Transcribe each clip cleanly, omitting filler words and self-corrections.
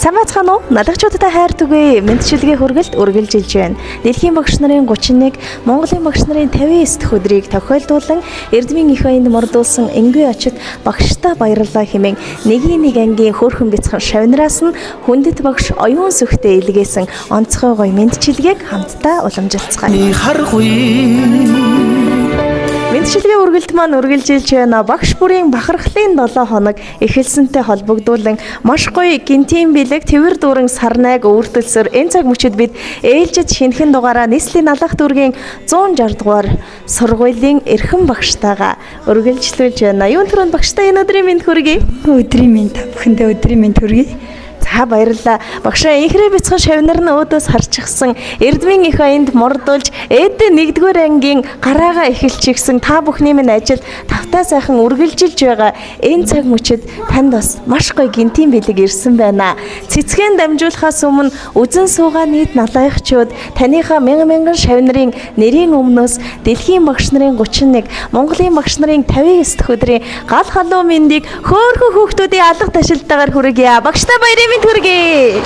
Самбайцгаана уу? Налагчуудтай хайр түгэе. Мэдчилгээ хүргэлт үргэлжилж байна. Дэлхийн багш нарын 31, Монголын багш нарын 59 дахь өдрийг тохиолдуулан Эрдмийн их баянд мордуулсан энгийн очид багштай баярлалаа хэмээн нэг ангийн хөөрхөн бяцхан шавнараас нь хүндэт багш оюун сүхтэй илгээсэн онцгой гоё мэдчилгээг хамтдаа уламжилцгаая. Мэдчилгээ үргэлт маань үргэлжилж байна. Багш бүрийн бахархлын 7 хоног эхэлсэнтэй холбогдуулан маш гоё гинтийн бэлэг твэр дүүрэн сарнайг өөртөлсөөр энэ цаг мөчид бид ээлжид шинэхэн дугаараа нийслэлийн алах дүүргийн 160 дугаар сургуулийн эрхэм багштайгаа үргэлжлүүлж байна. Юун төрөнд багштай энэ өдрийн мэнд хүргэе. Өдрийн мэнд та бүхэндээ өдрийн мэнд хүргэе. За баярлалаа. Багшаа инхрээ бяцхан шавнар нь өөдөөс харчихсан Эрдмийн их баянд мордуулж ээдээ 1-р ангийн гараагаа эхэлчихсэн та бүхний минь ажил тавтаа сайхан үргэлжилж байгаа энэ цаг мөчид танд бас маш гоё гинтийн бэлэг ирсэн байна. Цэцгэн дамжуулахаас өмнө үзэн суугаа нийт налайхчууд таныхаа мянган шавнарын нэрийн өмнөөс дэлхийн багш нарын 31, Монголын багш нарын 59 дахь өдрийн гал халуун мэндийг хөөрхөн хүүхдүүдийн алга ташилтаагаар хүргье. Багштай баярын хүргэе.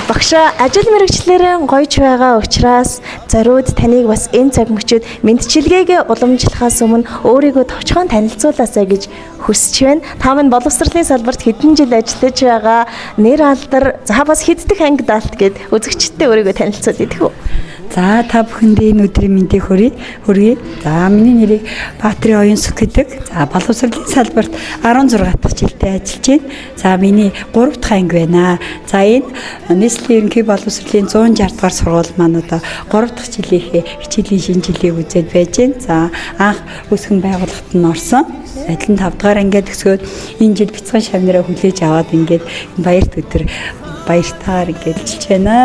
Багшаа ажил мэргэжлэрэн гоёж байгаа учраас зориуд таныг бас энэ цаг мөчид мэдчилгээгээ уламжлахаас өмнө өөрийгөө товчхон танилцуулаасаа гэж хүсэж байна. Та минь боловсролын салбарт хэдэн жил ажиллаж байгаа нэр алдар за бас хэддэх анги даалт гэд үзэгчдтэй өөрийгөө танилцуулъя гэх үү? За та бүхэндээ энэ өдрийн мэндийг хүргэе. За миний нэрийг Баатрин оюун сүх гэдэг. За боловсролын салбарт 16 дахь жилдээ ажиллаж байна. За миний 3 дахь анги байна. За энэ нийслэлийн ерөнхий боловсролын 160 дугаар сургууль маань одоо 3 дахь жилийнхээ хичээлийн шинэ жилийг үзээд байж байна. За анх өсгөн байгууллагт нь орсон. Адилхан 5 дахь ангиад өсгөөд энэ жил бяцхан шавнараа хүлээж аваад ингээд баярт өдөр баяртайгаар ингээд ажиллаж байна.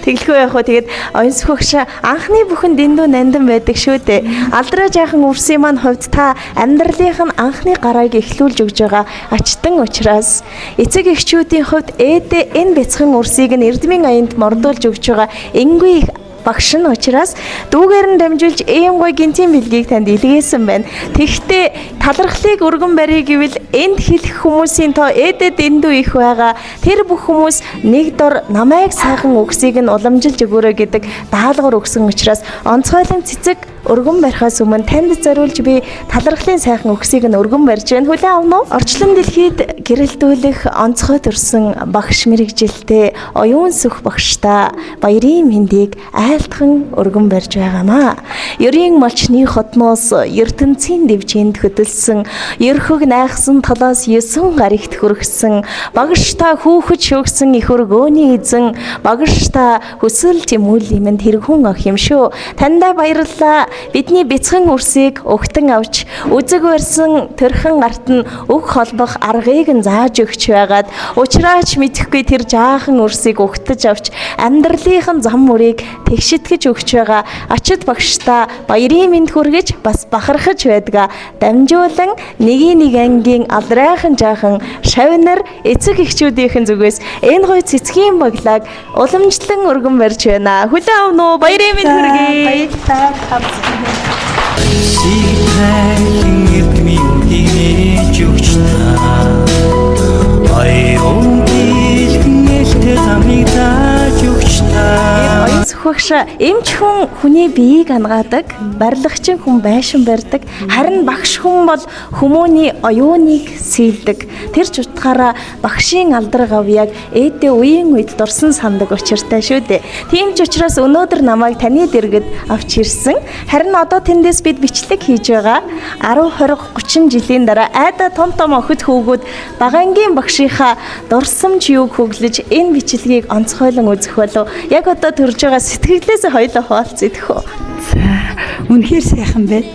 Тэглэхүү яг хөө тэгээд оюун сүх багш анхны бүхэн дэндүү нандин байдаг шүү дээ. Алдраа жаахан үрсийн маань хувьд та амьдралынх нь анхны гарааг эхлүүлж өгж байгаа ачтан учраас эцэг эхчүүдийн хувьд ээдээ энэ бяцхан үрсийг нь Эрдмийн аянд мордуулж өгж байгаа энгийн багш нь учраас дүүгээр нь дамжуулж ийм гоё гинтийн бэлгийг танд илгээсэн байна. Тэгэхдээ талархлыг өргөн барья гэвэл энд хэлэх хүмүүсийн тоо ээдээ дэндүү их байгаа. Тэр бүх хүмүүс нэг дор намайг сайхан өгсийг нь уламжилж өгөөрэй гэдэг даалгавар өгсөн учраас онцгойлон цэцэг өргөн барихаас өмнө танд зориулж би талархлын сайхан өгсийг нь өргөн барьж байна. Хүлээн авна уу? Орчлон дэлхийд гэрэлтүүлэх онцгой төрсэн багш мэрэгжилтэй оюун сүх багштай баярын мэндийг айлтхан өргөн барьж байгаамаа. Ерийн малчны хотноос ертөнцийн дэвжинд хөдөлсөн, ерхөг найхсан талаас 9 гаригт хүргэсэн, багштай хүүхэд шөөгсөн их өргөөний эзэн, багштай хүсэл тэмүүллийн мэнд тэрхүүн ах юм шүү. Тандаа баярлалаа. Бидний бяцхан үрсийг өгтөн авч үзэг барьсан төрхөн гарт нь өг холбох аргыг нь зааж өгч байгаад уучраач мэдэхгүй тэр жаахан үрсийг өгтөж авч амьдралынхын зам мөрийг тэгшитгэж өгч байгаа ачид багштай баярын мэнд хүргэж бас бахархаж байдгаа дамжуулан нэг ангийн алдрайхан жаахан шавнар эцэг эхчүүдийнхэн зүгээс энэ гоё цэцгийн баглааг уламжлан өргөн барьж байна. Хүлээн авна уу? Баярын мэнд хүргэе. Баярлалаа. Сихэн эрдмийн динэж өгч та аяун дэлхэн элтэй замыг зааж өгч та. Оюун сүх багш эмч хүн хүний биеийг хангаадаг, барилгачин хүн байшин барьдаг, харин багш хүн бол хүмүүний оюуныг сийвдэг. Тэр ч утгаараа багшийн алдар гавьяаг ээдээ үеийн үед дурсан сандаг учиртай шүү дээ. Тийм ч учраас өнөөдөр намайг таны дэргэд авч ирсэн. Харин одоо тэндээс бид бичлэг хийж байгаа. 10, 20, 30 жилийн дараа айда том охид хүүгүүд багангийн багшийнхаа дурсамж юуг хөглөж энэ бичлэгийг онцгойлон үзэх болов. Яг одоо төрж байгаа сэтгэлээс хоёулаа хуваалцъя гэх үү. За үнэхээр сайхан байна.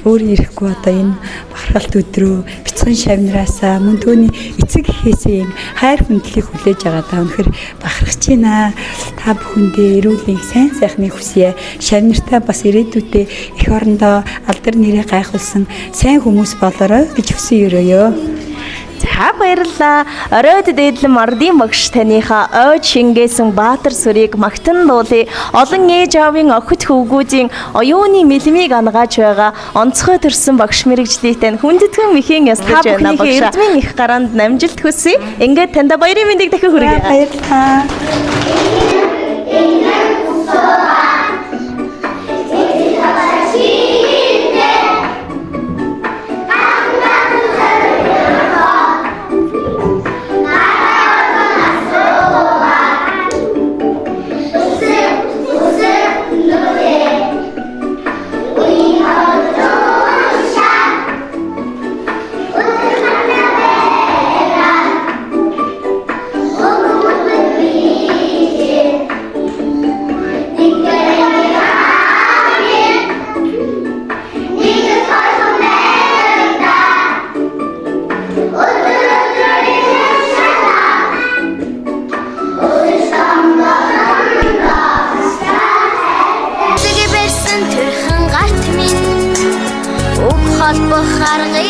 Өөр ирэхгүй одоо энэ бахархалт өдрөө бяцхан шавнараасаа мөн түүний эцэг эхээсээ юм хайр хүндлийг хүлээж байгаа та үнэхээр бахархаж байна. Та бүхэндээ эрүүлийн сайн сайхныг хүсье. Шавнартаа бас ирээдүйдээ эх орондоо алдар нэрээ гайхуулсан сайн хүмүүс болоорой гэж хүсэн өрөөё. За та баярлалаа. Оройд дээдлэн Мардын багш таныхаа ойд шингээсэн Баатар сүрийг магтан дуулъя. Олон ээж аавын охид хөвгүүдийн оюуны мэлмийг ангааж байгаа онцгой төрсэн багш мэрэгжлийг тань хүндэтгэн мэхийн яслаж байна багш. Эрдмийн их гараанд намжилт хүсье. Ингээд танда баярын мэндийг дахин хүргье. Баярлалаа. Харгыг